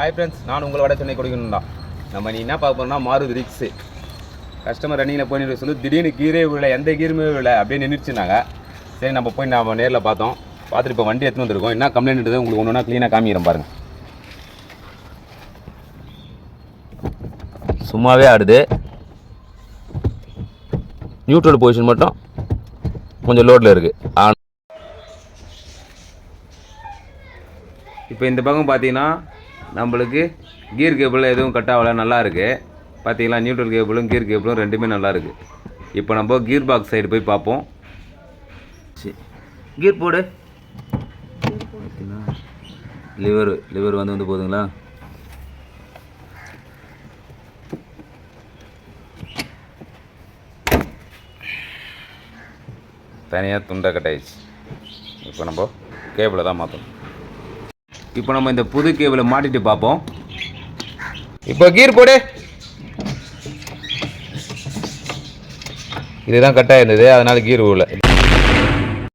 Hi friends, நான் உங்களை வட சென்னை கொடுக்கணும்டா. நம்ம நீ என்ன பார்க்க போகிறோம்னா மாருதி ரிக்ஸு. கஸ்டமர் ரன்னிங்கில் போயிட்டு சொல்லி திடீர்னு கீரே விழல, எந்த கீருமே விழல, அப்படியே நின்றுச்சுனாங்க. சரி நம்ம போய் நம்ம நேரில் பார்த்தோம். பார்த்துட்டு இப்போ வண்டி எடுத்துன்னு வந்துருக்கோம். என்ன கம்ப்ளைண்ட்டு உங்களுக்கு ஒன்று ஒன்றா க்ளீனாக காமிக்கிறேன் பாருங்கள். சும்மாவே ஆடுது. நியூட்ரல் பொசிஷன் மட்டும் கொஞ்சம் லோடில் இருக்குது. இப்போ இந்த பக்கம் பார்த்தீங்கன்னா நம்மளுக்கு கீர் கேபிள் எதுவும் கட் ஆகலை, நல்லா இருக்குது. பார்த்தீங்களா, நியூட்ரல் கேபிளும் கீர் கேபிளும் ரெண்டுமே நல்லா இருக்குது. இப்போ நம்ம கீர் பாக்ஸ் சைடு போய் பார்ப்போம். சரி, கீர் போடு. லிவர் வந்து போதுங்களா? தனியாக துண்டை கட்டாயிடுச்சு. இப்போ நம்ம கேபிளை தான் மாற்றணும். இப்போ நம்ம இந்த புது கேபிளை மாட்டிட்டு பார்ப்போம். இப்போ கீர் போடு. இதுதான் கட்டாக இருந்தது, அதனால் கீர் விடல.